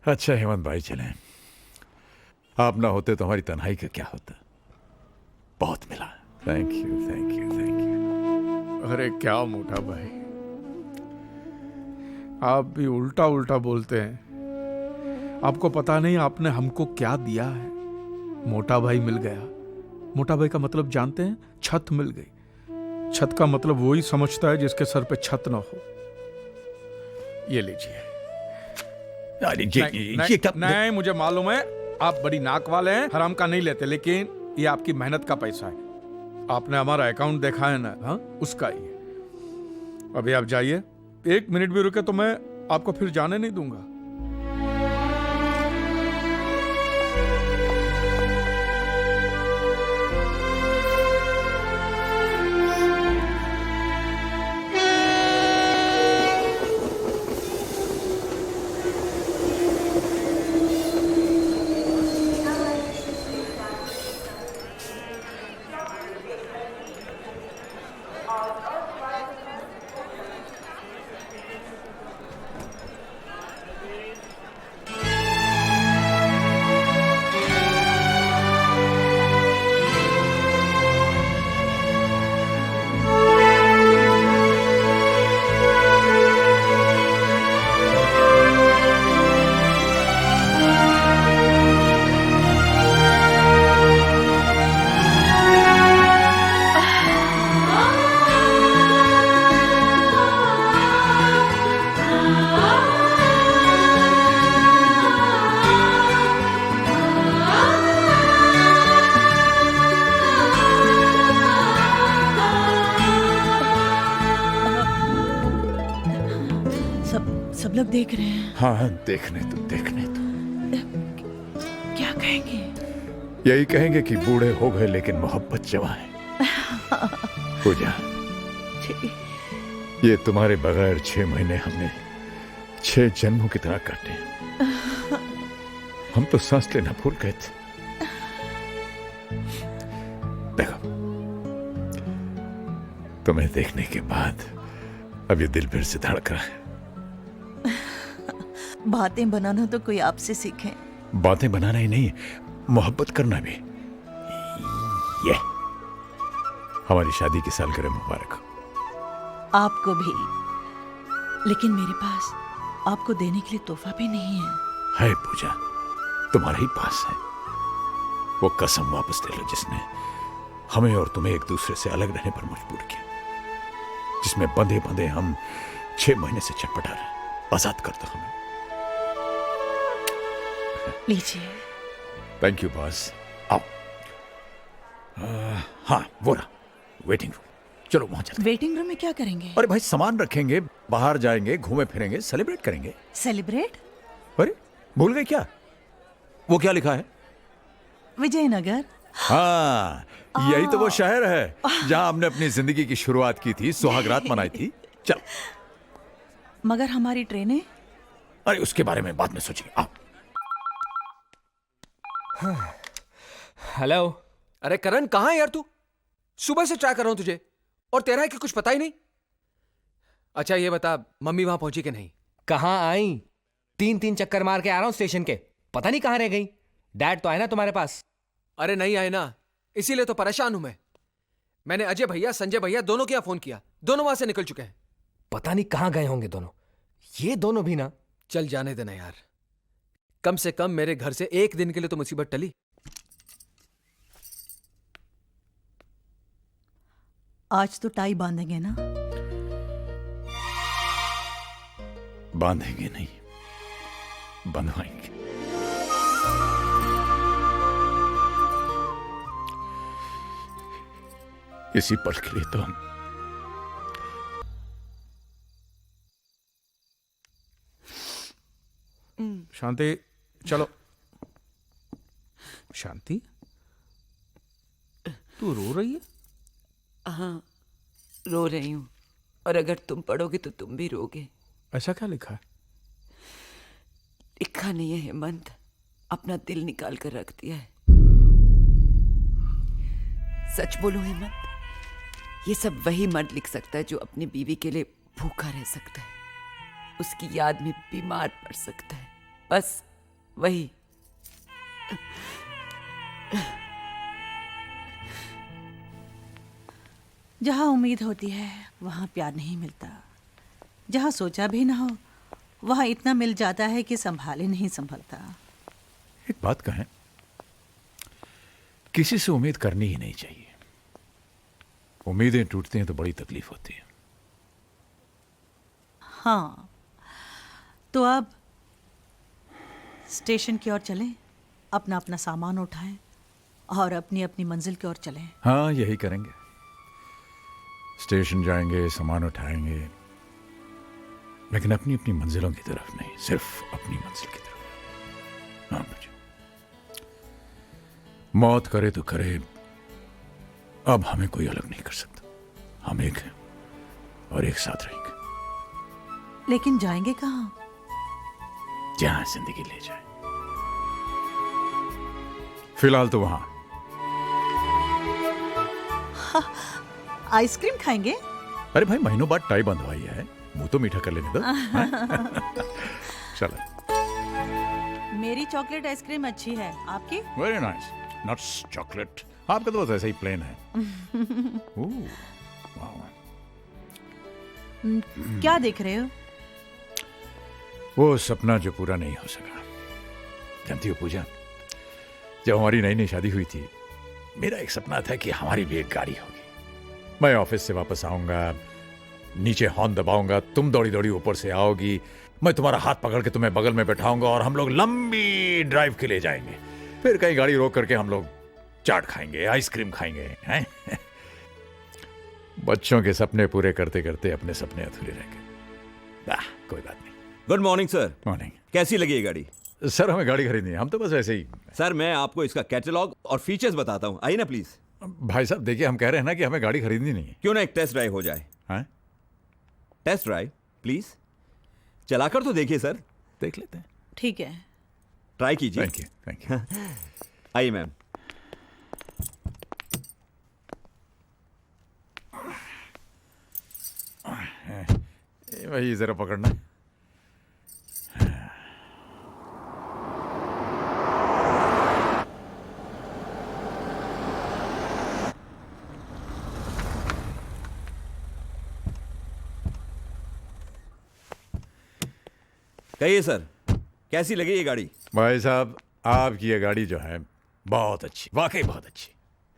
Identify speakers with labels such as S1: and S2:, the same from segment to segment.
S1: अच्छा हेमंत भाई चलें। आप ना होते तो हमारी तन्हाई का क्या होता। बहुत मिला। Thank you thank you thank you.
S2: अरे क्या मोटा भाई, आप भी उल्टा उल्टा बोलते हैं। आपको पता नहीं आपने हमको क्या दिया है। मोटा भाई मिल गया। मोटा भाई का मतलब जानते हैं? छत मिल गई। छत का मतलब वही समझता है जिसके सर पे छत ना हो। ये लीजिए।
S1: अरे
S2: नहीं, मुझे मालूम है आप बड़ी नाक वाले हैं, हराम का नहीं लेते, लेकिन ये आपकी मेहनत का पैसा है। आपने हमारा अकाउंट देखा है ना? हाँ, उसका ही है। अभी आप जाइए, 1 मिनट भी रुके तो मैं आपको फिर जाने नहीं दूंगा।
S3: सब लोग देख रहे हैं।
S1: हाँ देखने तो देखने तो।
S3: क्या कहेंगे?
S1: यही कहेंगे कि बूढ़े हो गए लेकिन मोहब्बत जवां है। पूजा, ये तुम्हारे बगैर 6 महीने हमने 6 जन्मों की तरह काटे। हम तो सांस लेना भूल गए थे। देखो, तुम्हें देखने के बाद अब ये दिल फिर से धड़क रहा है।
S3: बातें बनाना तो कोई आपसे सीखे।
S1: बातें बनाना ही नहीं, मोहब्बत करना भी। ये हमारी शादी की सालगिरह मुबारक हो।
S3: आपको भी। लेकिन मेरे पास आपको देने के लिए तोहफा भी नहीं है।
S1: पूजा, तुम्हारे ही पास है। वो कसम वापस ले लो जिसने हमें और तुम्हें एक दूसरे से अलग रहने पर मजबूर किया, जिसमें बंधे बंधे हम 6 महीने से छटपटा रहे। आजाद कर दो हमें।
S3: लीजिए।
S1: Thank you boss. आओ। हाँ वो रहा वेटिंग रूम। चलो वहां चलते।
S3: वेटिंग रूम में क्या करेंगे?
S1: अरे भाई सामान रखेंगे, बाहर जाएंगे, घूमे फिरेंगे, सेलिब्रेट करेंगे।
S3: सेलिब्रेट?
S1: अरे भूल गए क्या? वो क्या लिखा है?
S3: विजयनगर।
S1: हाँ, यही तो वो शहर है जहां हमने अपनी जिंदगी की शुरुआत की थी, सुहागरात मनाई थी। चल।
S3: मगर हमारी ट्रेनें?
S1: अरे उसके बारे में बाद में सोचेंगे। आओ।
S4: हेलो। अरे करण, कहाँ है यार तू? सुबह से ट्राई कर रहा हूं तुझे, और तेरा है कि कुछ पता ही नहीं। अच्छा ये बता, मम्मी वहां पहुंची कि नहीं?
S5: कहाँ आई? 3 चक्कर मार के आ रहा हूं स्टेशन के, पता नहीं कहाँ रह गई। डैड तो आए ना तुम्हारे पास?
S4: अरे नहीं आए ना, इसीलिए तो परेशान हूं मैं। मैंने अजय भैया, संजय भैया दोनों के यहाँ फोन किया, दोनों वहां से निकल चुके हैं।
S5: पता नहीं कहाँ गए होंगे दोनों। ये दोनों भी ना।
S4: चल जाने देना यार, कम से कम मेरे घर से 1 दिन के लिए तो मुसीबत टली।
S3: आज तो टाई बांधेंगे ना?
S1: बांधेंगे नहीं, बंधवाएंगे। इसी पल के लिए तो हम
S2: शांति, चलो। शांति, तू रो रही है?
S6: हाँ, रो रही हूँ, और अगर तुम पढ़ोगे तो तुम भी रोगे।
S2: ऐसा क्या लिखा है?
S6: लिखा नहीं है हेमंत, अपना दिल निकाल कर रख दिया है। सच बोलो हेमंत, ये सब वही मर्द लिख सकता है जो अपनी बीवी के लिए भूखा रह सकता है, उसकी याद में बीमार पड़ सकता है, बस वही।
S3: जहाँ उम्मीद होती है वहाँ प्यार नहीं मिलता, जहाँ सोचा भी ना हो वहाँ इतना मिल जाता है कि संभाले नहीं संभलता।
S1: एक बात कहें, किसी से उम्मीद करनी ही नहीं चाहिए। उम्मीदें टूटती हैं तो बड़ी तकलीफ होती है।
S3: हाँ, तो अब स्टेशन की ओर चलें, अपना अपना सामान उठाएं और अपनी अपनी मंजिल की ओर चलें।
S1: हाँ, यही करेंगे। स्टेशन जाएंगे, सामान उठाएंगे, लेकिन अपनी अपनी मंजिलों की तरफ नहीं, सिर्फ अपनी मंजिल की तरफ। हाँ मुझे मौत करे तो करे, अब हमें कोई अलग नहीं कर सकता। हम एक हैं और एक साथ रहेंगे।
S3: लेकिन जाएंगे कहाँ?
S1: जहां जिंदगी ले जाए। फिलहाल तो वहां।
S3: आइसक्रीम खाएंगे?
S1: अरे भाई, महीनों बाद टाई बंधवाई है, मुंह तो मीठा कर लेने दो। चलो।
S3: मेरी चॉकलेट आइसक्रीम अच्छी है, आपकी?
S1: Very nice. Nuts chocolate. आपका तो बस ऐसा ही प्लेन है। ओह, वाह।
S3: क्या देख रहे हो?
S1: वो सपना जो पूरा नहीं हो सका। जानती हो पूजा, जब हमारी नई नई शादी हुई थी, मेरा एक सपना था कि हमारी भी एक गाड़ी होगी। मैं ऑफिस से वापस आऊंगा, नीचे हॉर्न दबाऊंगा, तुम दौड़ी दौड़ी ऊपर से आओगी, मैं तुम्हारा हाथ पकड़ के तुम्हें बगल में बैठाऊंगा और हम लोग लंबी ड्राइव के लिए जाएंगे। फिर कहीं गाड़ी रोक करके हम लोग चाट खाएंगे, आइसक्रीम खाएंगे, हैं? बच्चों के सपने पूरे करते करते अपने सपने अधूरे रह गए। कोई बात नहीं।
S7: Good morning sir.
S1: मॉर्निंग।
S7: कैसी लगी ये गाड़ी?
S1: सर, हमें गाड़ी खरीदनी है, हम तो बस ऐसे ही।
S7: सर मैं आपको इसका कैटलॉग और फीचर्स बताता हूँ, आइए ना प्लीज।
S1: भाई साहब देखिए, हम कह रहे हैं ना कि हमें गाड़ी खरीदनी नहीं है।
S7: क्यों ना एक टेस्ट ड्राइव हो जाए?
S1: हैं?
S7: टेस्ट ड्राइव प्लीज, चलाकर तो देखिए सर।
S1: देख लेते हैं।
S3: ठीक है।
S7: ट्राई कीजिए।
S1: Thank you, thank you.
S7: आइए मैम।
S1: वही जरा पकड़ना।
S7: कहिए सर, कैसी लगी ये गाड़ी?
S1: भाई साहब, आपकी ये गाड़ी जो है बहुत अच्छी, वाकई बहुत अच्छी।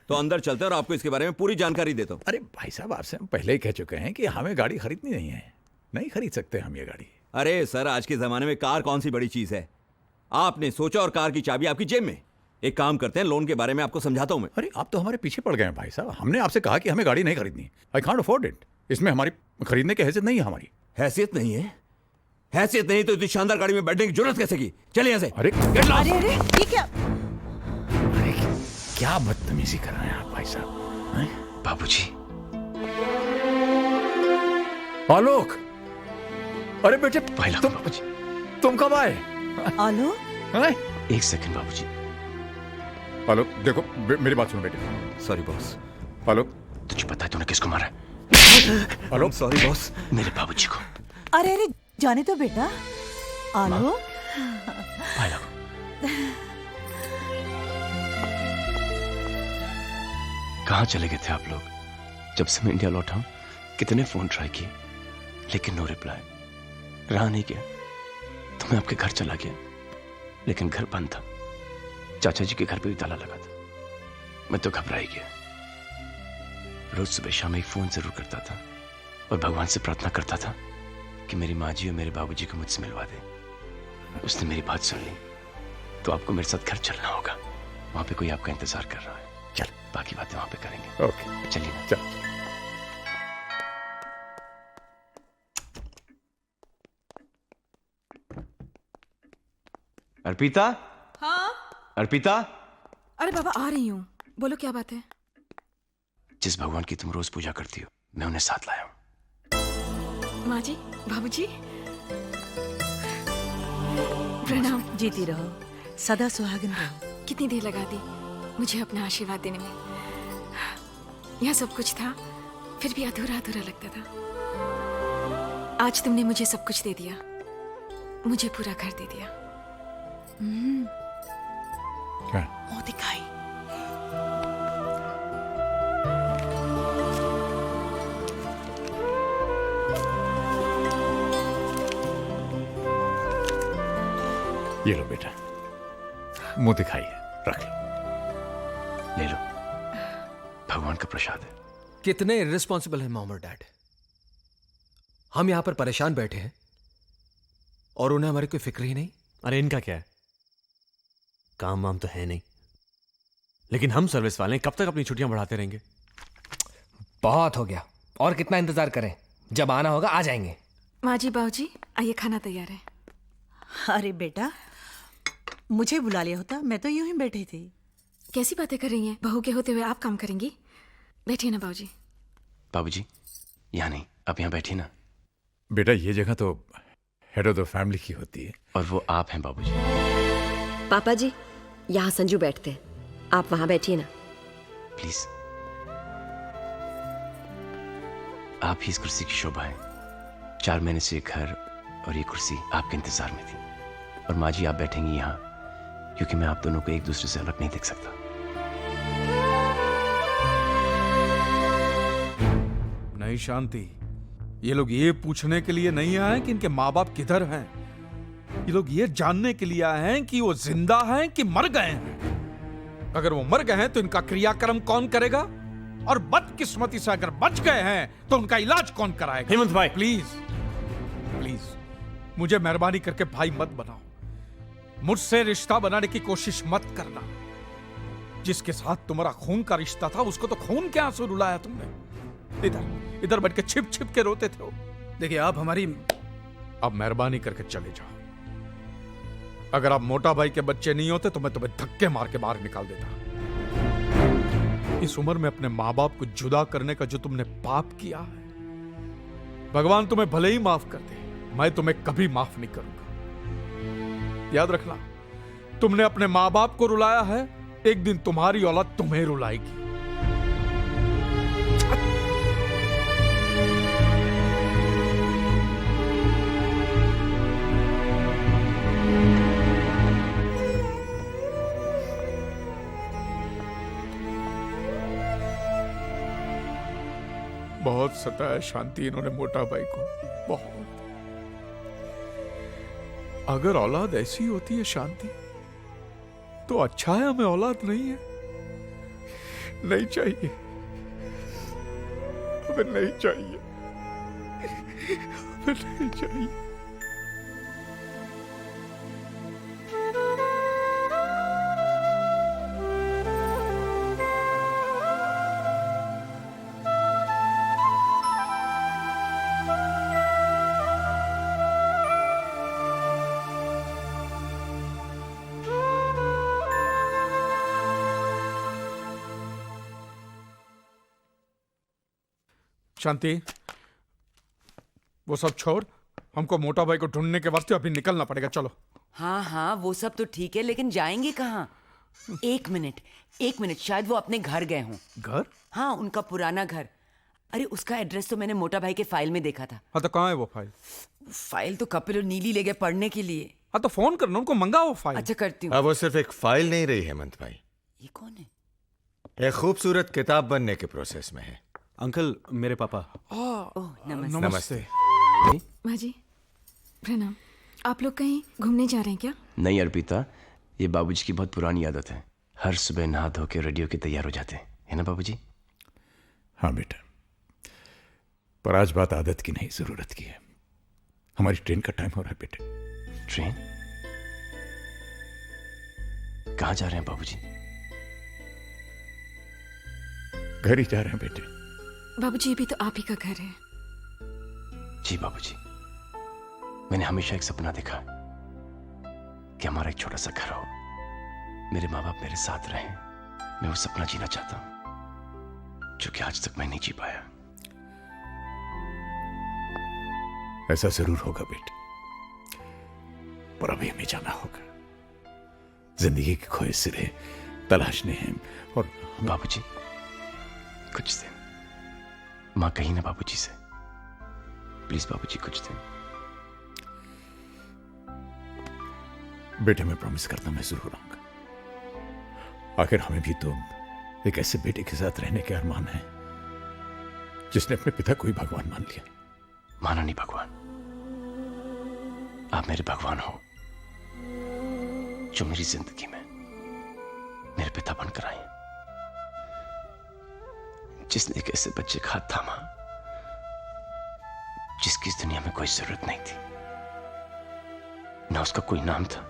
S7: तो अंदर चलते हैं और आपको इसके बारे में पूरी जानकारी देता हूँ।
S1: अरे भाई साहब, आपसे हम पहले ही कह चुके हैं कि हमें गाड़ी खरीदनी नहीं है, नहीं खरीद सकते हम ये गाड़ी।
S7: अरे सर, आज के जमाने में कार कौन सी बड़ी चीज है? आपने सोचा और कार की चाबी आपकी जेब में। एक काम करते हैं, लोन के बारे में आपको समझाता हूँ मैं।
S1: अरे आप तो हमारे पीछे पड़ गए हैं भाई साहब। हमने आपसे कहा कि हमें गाड़ी नहीं खरीदनी। I can't afford it. इसमें हमारी खरीदने की हैसियत नहीं है हमारी।
S7: हैसियत नहीं है? हैसियत नहीं तो इतनी शानदार गाड़ी में बैठने की जरूरत कैसे की? चलिए यहाँ से।
S1: अरे
S3: अरे अरे, ये क्या?
S1: अरे क्या बदतमीजी कर रहे हैं आप भाई साहब?
S5: बाबूजी।
S1: आलोक, अरे बेटे,
S5: भाई
S1: तुम तुम कब आए?
S3: आलो?
S1: हैं?
S5: एक सेकंड बाबूजी।
S1: आलोक देखो, मेरी बात सुनो बेटे।
S7: Sorry boss.
S1: आलोक,
S5: तुझे पता है तूने किसको मारा है?
S1: आलोक,
S7: सॉरी बॉस।
S5: मेरे बाबूजी को।
S3: अरे अरे, जाने तो बेटा। आलो?
S5: भाई लोग, कहाँ चले गए थे आप लोग? जब से मैं इंडिया लौटा हूं, कितने फोन ट्राई किए, लेकिन नो रिप्लाई। रहा नहीं गया तो मैं आपके घर चला गया, लेकिन घर बंद था। चाचा जी के घर पे भी ताला लगा था। मैं तो घबरा ही गया। रोज सुबह शाम एक फोन जरूर करता था और भगवान से प्रार्थना करता था कि मेरी माँ जी और मेरे बाबूजी को मुझसे मिलवा दे। उसने मेरी बात सुन ली, तो आपको मेरे साथ घर चलना होगा। वहां पे कोई आपका इंतजार कर रहा है। चल, बाकी बातें वहां पे करेंगे।
S1: ओके,
S5: चलिए ना।
S1: चल।
S5: अर्पिता।
S8: हाँ?
S5: अर्पिता।
S8: अरे बाबा, आ रही हूँ। बोलो क्या बात है?
S5: जिस भगवान की तुम रोज पूजा करती हो, मैं उन्हें साथ लाया हूँ।
S8: माँ जी, बाबूजी, प्रणाम।
S3: जीती रहो, सदा सुहागन रहो।
S8: कितनी देर लगा दी मुझे अपना आशीर्वाद देने में। यहाँ सब कुछ था, फिर भी अधूरा अधूरा लगता था। आज तुमने मुझे सब कुछ दे दिया, मुझे पूरा घर दे दिया।
S1: क्या?
S3: मुंह दिखाई।
S1: ये लो बेटा, मुंह दिखाइए, रख लो।
S5: ले लो, भगवान का प्रसाद है।
S4: कितने इर्रिस्पॉन्सिबल हैं मॉम और डैड। हम यहां पर परेशान बैठे हैं और उन्हें हमारी कोई फिक्र ही नहीं।
S9: अरे इनका क्या है, काम वाम तो है नहीं, लेकिन हम सर्विस वाले हैं, कब तक अपनी छुट्टियां बढ़ाते रहेंगे?
S4: बहुत हो गया, और कितना इंतजार करें? जब आना होगा आ जाएंगे।
S8: माँ जी बाबूजी आइए, खाना तैयार है।
S3: अरे बेटा, मुझे बुला लिया होता, मैं तो यूं ही बैठी थी।
S8: कैसी बातें कर रही हैं? बहू के होते हुए आप काम करेंगी? बैठिए ना बाबूजी।
S5: बाबूजी यहाँ नहीं, अब यहाँ बैठिए ना।
S1: बेटा ये जगह तो हेड ऑफ द फैमिली की होती है।
S5: और वो आप हैं बाबूजी।
S10: पापा जी, यहाँ संजू बैठते हैं, आप वहां बैठिए ना।
S5: प्लीज, आप ही इस कुर्सी की शोभा है। 4 महीने से ये घर और ये कुर्सी आपके इंतजार में थी। और माँ जी आप बैठेंगी यहाँ क्योंकि मैं आप दोनों को एक दूसरे से अलग नहीं देख सकता।
S2: नहीं शांति, ये लोग ये पूछने के लिए नहीं आए कि इनके माँ बाप किधर हैं। ये लोग ये जानने के लिए आए हैं कि वो जिंदा हैं कि मर गए हैं। अगर वो मर गए हैं तो इनका क्रियाक्रम कौन करेगा, और बदकिस्मती से अगर बच गए हैं तो उनका इलाज कौन कराएगा।
S9: हेमंत भाई
S2: प्लीज प्लीज मुझे मेहरबानी करके भाई मत बनाओ। मुझसे रिश्ता बनाने की कोशिश मत करना। जिसके साथ तुम्हारा खून का रिश्ता था उसको तो खून के आंसू रुलाया तुमने। इधर इधर बैठ के छिप छिप के रोते थे। देखिए आप हमारी, अब मेहरबानी करके चले जाओ। अगर आप मोटा भाई के बच्चे नहीं होते तो मैं तुम्हें धक्के मार के बाहर निकाल देता। इस उम्र में अपने माँ बाप को जुदा करने का जो तुमने पाप किया है, भगवान तुम्हें भले ही माफ कर दे, मैं तुम्हें कभी माफ नहीं करूंगा। याद रखना, तुमने अपने माँ बाप को रुलाया है, एक दिन तुम्हारी औलाद तुम्हें रुलाएगी। बहुत सताया शांति इन्होंने मोटा भाई को, बहुत। अगर औलाद ऐसी होती है शांति तो अच्छा है हमें औलाद नहीं है। नहीं चाहिए, हमें नहीं चाहिए, हमें नहीं चाहिए। शांति, वो सब छोड़, हमको मोटा भाई को ढूंढने के वास्ते अभी निकलना पड़ेगा। चलो।
S6: हाँ हाँ वो सब तो ठीक है, लेकिन जाएंगे कहाँ? एक मिनट, शायद वो अपने घर गए हों।
S2: घर?
S6: हाँ, उनका पुराना घर। अरे उसका एड्रेस तो मैंने मोटा भाई के फाइल में देखा था।
S2: हाँ तो कहाँ है वो फाइल?
S6: फाइल तो कपिल और नीली ले गए पढ़ने के लिए।
S2: हाँ तो फोन करना, उनको मंगाओ वो फाइल।
S6: अच्छा करती हूँ।
S11: अब वो सिर्फ एक फाइल नहीं रही हेमंत भाई,
S6: ये कौन है?
S11: एक खूबसूरत किताब बनने के प्रोसेस में है।
S9: अंकल, मेरे पापा।
S6: ओह नमस्ते।
S2: नमस्ते।
S8: माँ जी प्रणाम। आप लोग कहीं घूमने जा रहे हैं क्या?
S5: नहीं अर्पिता, ये बाबूजी की बहुत पुरानी आदत है। हर सुबह नहा धो के रेडियो के तैयार हो जाते हैं, है ना बाबूजी?
S1: हाँ बेटा, पर आज बात आदत की नहीं, जरूरत की है। हमारी ट्रेन का टाइम हो रहा है बेटे।
S5: ट्रेन? कहाँ जा रहे हैं बाबूजी?
S1: घर ही जा रहे हैं बेटे।
S8: बाबूजी ये भी तो आप ही का घर है।
S5: जी बाबूजी, मैंने हमेशा एक सपना देखा कि हमारा एक छोटा सा घर हो, मेरे माँ बाप मेरे साथ रहें। मैं वो सपना जीना चाहता हूं जो कि आज तक मैं नहीं जी पाया।
S1: ऐसा जरूर होगा बेटे, पर अभी हमें जाना होगा। जिंदगी के खोए सिरे तलाशने हैं। और
S5: बाबूजी कुछ दिन माँ कही ना बाबूजी से, प्लीज बाबूजी कुछ दिन।
S1: बेटे मैं प्रॉमिस करता मैं जरूर आऊंगा। आखिर हमें भी तो एक ऐसे बेटे के साथ रहने के अरमान है जिसने अपने पिता को ही भगवान मान लिया।
S5: माना नहीं भगवान, आप मेरे भगवान हो जो मेरी जिंदगी में मेरे पिता बनकर आए, जिसने एक ऐसे बच्चे का हाथ थामा जिसकी इस दुनिया में कोई जरूरत नहीं थी। ना उसका कोई नाम था,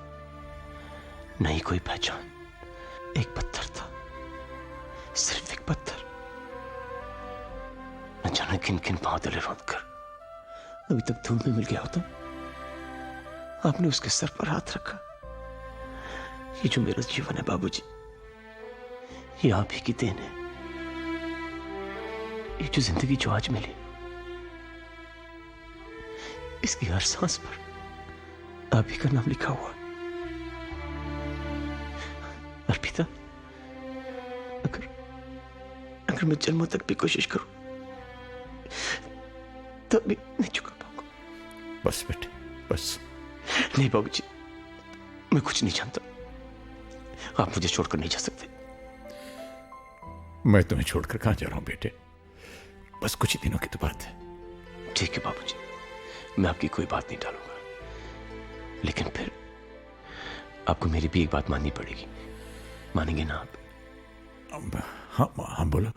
S5: न ही कोई पहचान। एक पत्थर था, सिर्फ एक पत्थर। न जाने किन किन पांव तले रोंद कर अभी तक धूल में मिल गया होता। आपने उसके सर पर हाथ रखा। ये जो मेरा जीवन है बाबूजी, ये आप ही की देन है। ये जो जिंदगी जो आज मिली, इसकी हर सांस पर आप ही का नाम लिखा हुआ। अर्पिता, अगर मैं जन्मों तक भी कोशिश करूं तब भी नहीं चुका पाऊंगा।
S1: बस बेटे बस।
S5: नहीं बाबूजी, मैं कुछ नहीं जानता। आप मुझे छोड़कर नहीं जा सकते।
S1: मैं तुम्हें छोड़कर कहां जा रहा हूं बेटे, बस कुछ ही दिनों की तो बात है।
S5: ठीक है बाबूजी, मैं आपकी कोई बात नहीं टालूंगा, लेकिन फिर आपको मेरी भी एक बात माननी पड़ेगी। मानेंगे ना आप?
S1: हाँ बोलो।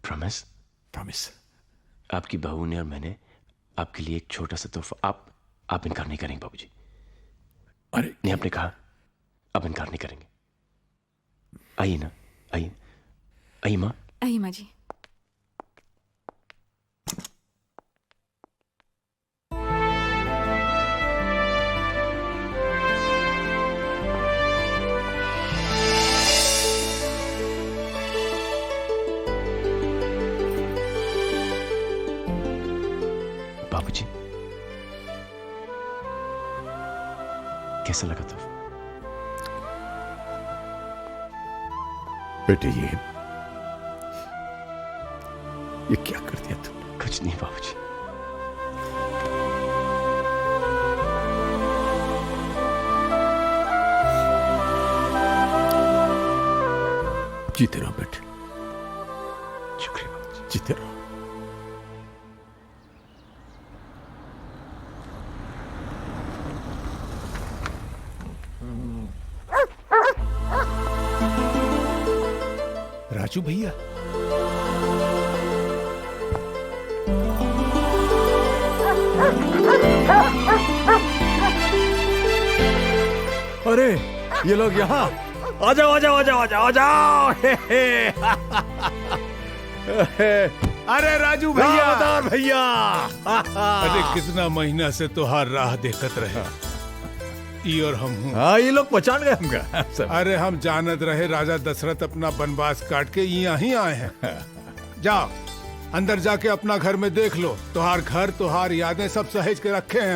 S5: प्रॉमिस?
S1: प्रॉमिस।
S5: आपकी बहू ने और मैंने आपके लिए एक छोटा सा तोहफा। आप इनकार नहीं करेंगे बाबूजी?
S1: अरे
S5: नहीं, आपने कहा आप इनकार नहीं करेंगे। आइए ना, आइए आइए माँ।
S8: आइए माँ जी।
S5: बाबूजी, कैसा लगा तोहफा?
S1: बेटे ये क्या कर दिया तुमने?
S5: कुछ नहीं बाबूजी।
S1: जीते रहो बेटे,
S5: शुक्रिया बाबूजी।
S1: जीते रहो। राजू भैया,
S7: अरे ये लोग यहाँ आ जाओ आ जाओ आ जाओ आ जाओ आ जाओ।
S2: अरे राजू भैया,
S7: भैया
S2: अरे कितना महीना से तोहार राह देखत रहे। ई और हम हूँ।
S7: हाँ, ये लोग पहचान गए हमका।
S2: अरे हम जानत रहे राजा दशरथ अपना वनवास काट के यहाँ ही आए हैं। जाओ अंदर जाके अपना घर में देख लो, तोहार घर तोहार यादें सब सहेज के रखे हैं।